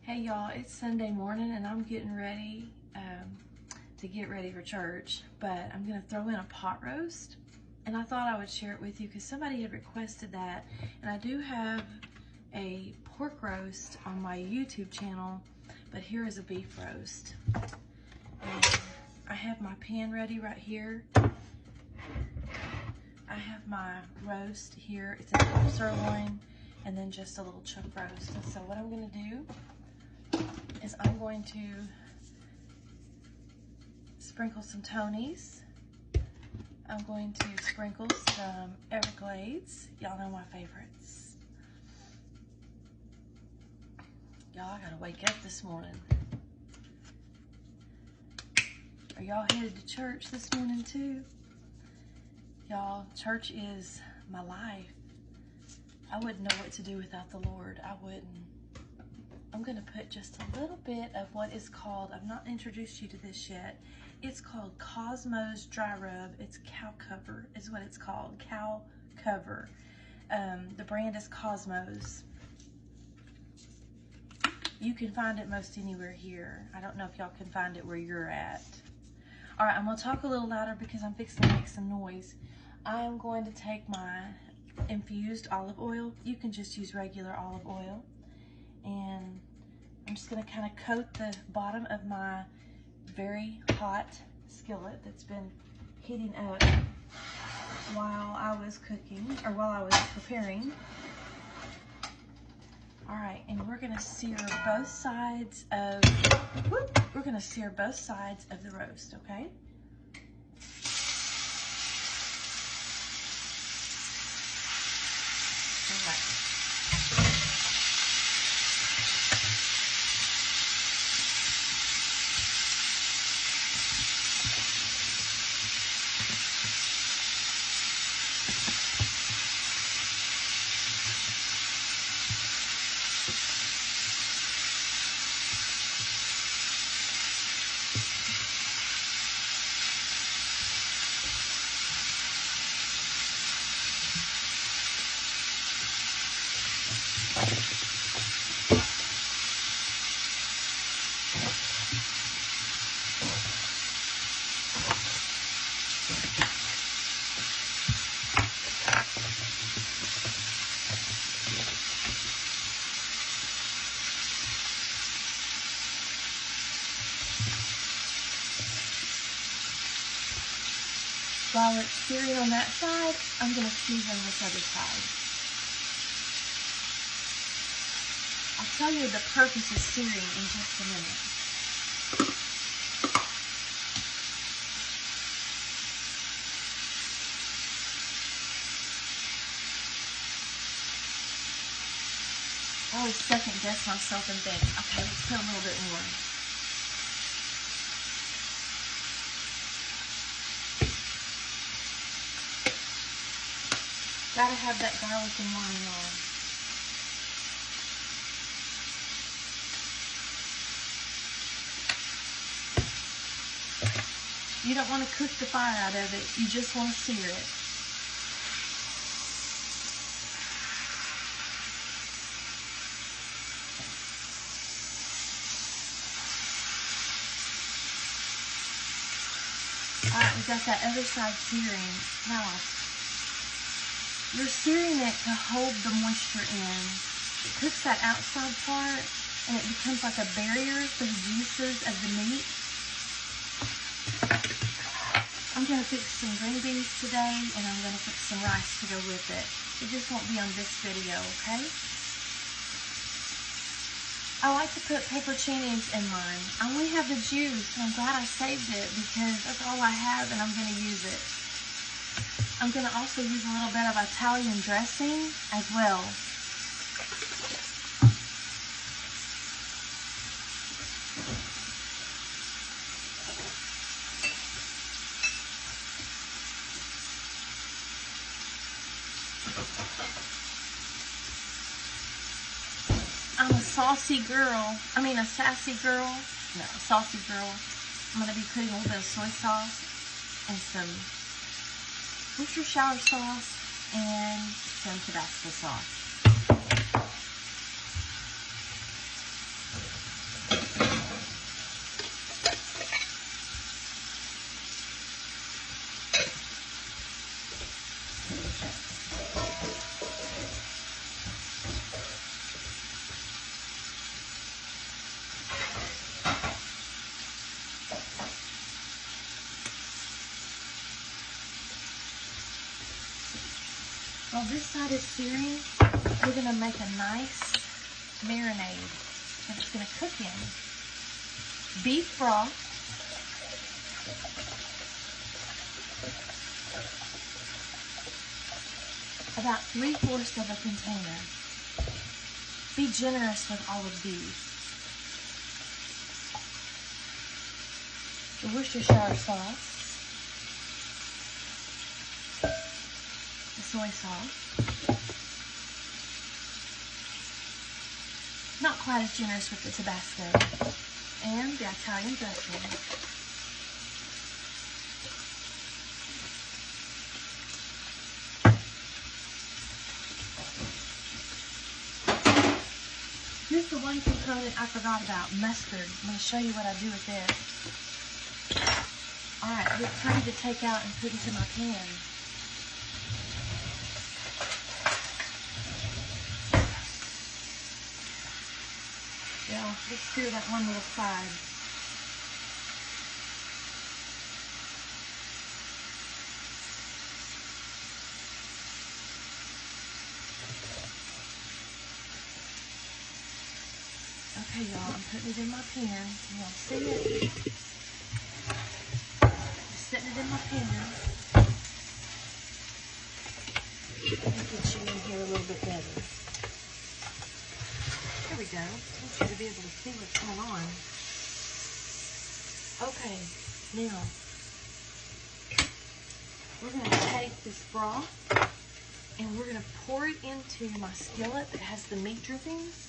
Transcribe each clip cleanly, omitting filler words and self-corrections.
Hey y'all, it's Sunday morning and I'm getting ready to get ready for church, but I'm gonna throw in a pot roast, and I thought I would share it with you because somebody had requested that. And I do have a pork roast on my YouTube channel, but here is a beef roast. And I have my pan ready right here. I have my roast here. It's a little sirloin and then just a little chuck roast. And so what I'm gonna do is I'm going to sprinkle some Tony's. I'm going to sprinkle some Everglades. Y'all know my favorites. Y'all, I gotta wake up this morning. Are y'all headed to church this morning too? Y'all, church is my life. I wouldn't know what to do without the Lord. I wouldn't. I'm gonna put just a little bit of what is called, I've not introduced you to this yet. It's called Cosmos Dry Rub. It's cow cover is what it's called, cow cover. The brand is Cosmos. You can find it most anywhere here. I don't know if y'all can find it where you're at. All right, I'm gonna talk a little louder because I'm fixing to make some noise. I'm going to take my infused olive oil. You can just use regular olive oil. And I'm just gonna kind of coat the bottom of my very hot skillet that's been heating up while I was cooking, or while I was preparing. All right, and we're gonna sear both sides of, we're gonna sear both sides of the roast, okay? All right. While it's searing on that side, I'm going to season this other side. I'll tell you the purpose of searing in just a minute. I always second guess myself and think, okay, let's put a little bit more. Gotta have that garlic and lime on. You don't want to cook the fire out of it, you just want to sear it. Alright, we got that other side searing. Now, you're searing it to hold the moisture in. It cooks that outside part and it becomes like a barrier for the juices of the meat. I'm going to fix some green beans today and I'm going to fix some rice to go with it. It just won't be on this video, okay? I like to put pepperoncinis in mine. I only have the juice, so I'm glad I saved it because that's all I have and I'm going to use it. I'm going to also use a little bit of Italian dressing as well. I'm a saucy girl. I mean a sassy girl. No, a saucy girl. I'm going to be putting a little bit of soy sauce and some Worcestershire sauce and some Tabasco sauce. While this side is searing, we're gonna make a nice marinade that it's gonna cook in. Beef broth, about 3/4 of a container. Be generous with all of these. The Worcestershire sauce, the soy sauce, not quite as generous with the Tabasco, and the Italian dressing. Here's the one component I forgot about, mustard. I'm going to show you what I do with this. Alright, it's ready to take out and put into my pan. Yeah, let's sear that one little side. Okay, y'all, I'm putting it in my pan. Can y'all see it? Just setting it in my pan. Let me get you in here a little bit better. There we go. I want you to be able to see what's going on. Okay, now, we're going to take this broth and we're going to pour it into my skillet that has the meat drippings.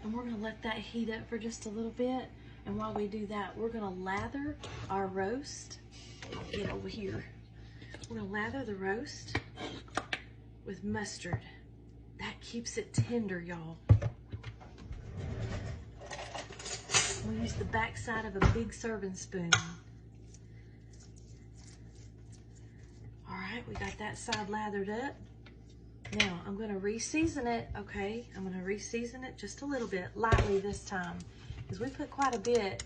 And we're going to let that heat up for just a little bit. And while we do that, we're going to lather our roast. Get over here. We're going to lather the roast with mustard. That keeps it tender, y'all. We'll use the back side of a big serving spoon. All right, we got that side lathered up. Now, I'm going to re-season it, okay? I'm going to re-season it just a little bit, lightly this time, because we put quite a bit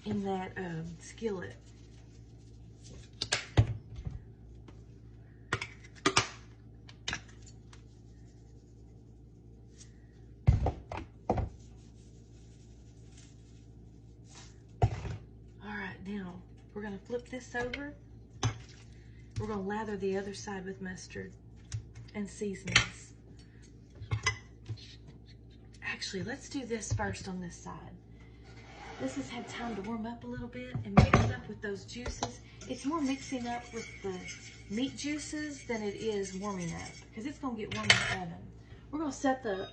in that skillet. All right, now, we're going to flip this over. We're going to lather the other side with mustard and seasonings. Actually, let's do this first on this side. This has had time to warm up a little bit and mix up with those juices. It's more mixing up with the meat juices than it is warming up, because it's going to get warm in the oven. We're going to set the,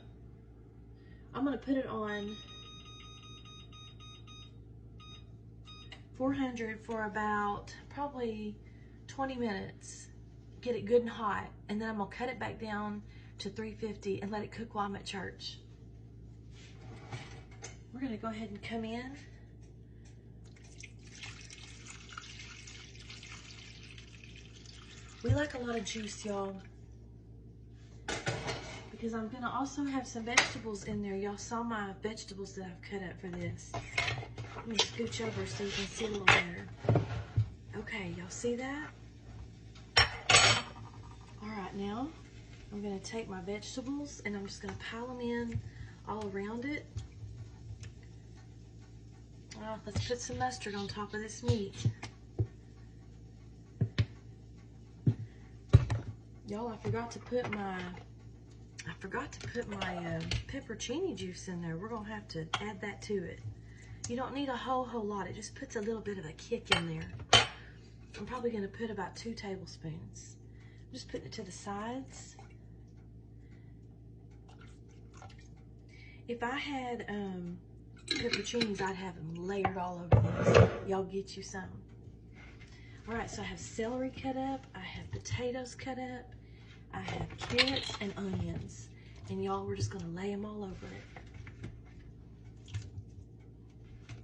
I'm going to put it on 400 for about probably 20 minutes. Get it good and hot, and then I'm gonna cut it back down to 350 and let it cook while I'm at church. We're gonna go ahead and come in. We like a lot of juice, y'all, because I'm gonna also have some vegetables in there. Y'all saw my vegetables that I've cut up for this. Let me scooch over so you can see a little better. Okay, y'all see that? All right, now I'm going to take my vegetables and I'm just going to pile them in all around it. Let's put some mustard on top of this meat. Y'all, I forgot to put my peppercini juice in there. We're going to have to add that to it. You don't need a whole lot. It just puts a little bit of a kick in there. I'm probably going to put about 2 tablespoons. Just putting it to the sides. If I had pepperoncinis, I'd have them layered all over this. Y'all get you some. All right, so I have celery cut up. I have potatoes cut up. I have carrots and onions. And y'all, we're just gonna lay them all over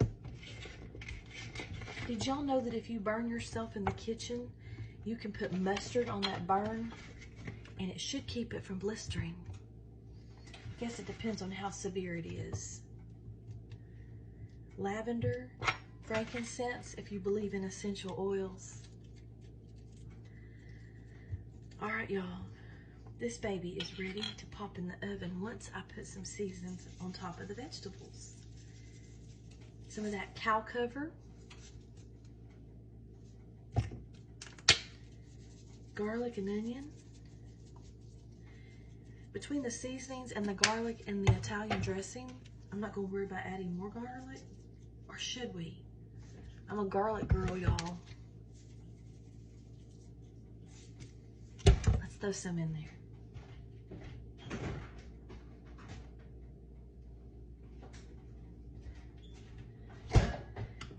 it. Did y'all know that if you burn yourself in the kitchen, you can put mustard on that burn and it should keep it from blistering? guess it depends on how severe it is. Lavender, frankincense, if you believe in essential oils. All right, y'all. This baby is ready to pop in the oven once I put some seasonings on top of the vegetables. Some of that cow cover. Garlic and onion. Between the seasonings and the garlic and the Italian dressing, I'm not going to worry about adding more garlic. Or should we? I'm a garlic girl, y'all. Let's throw some in there.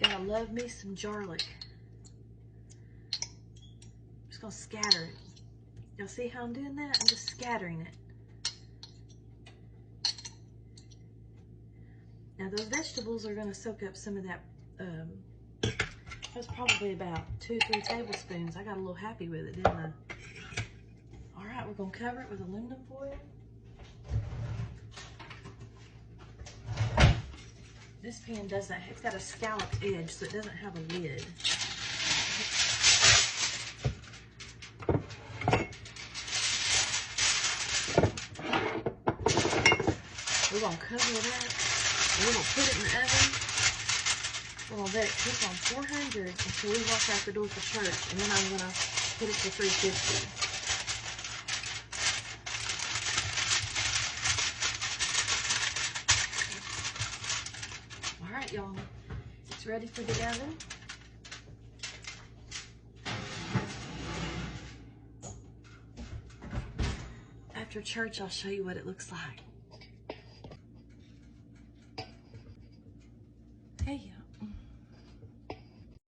Gotta love me some garlic. I'm just gonna scatter it. Y'all see how I'm doing that? I'm just scattering it. Now those vegetables are gonna soak up some of that. That was probably about 2-3 tablespoons. I got a little happy with it, didn't I? All right, we're gonna cover it with aluminum foil. This pan doesn't, it's got a scalloped edge, so it doesn't have a lid. We're gonna cover it up. We're gonna put it in the oven. We're gonna let it cook on 400 until we walk out the door for church, and then I'm gonna put it to 350. All right, y'all. It's ready for the oven. After church, I'll show you what it looks like.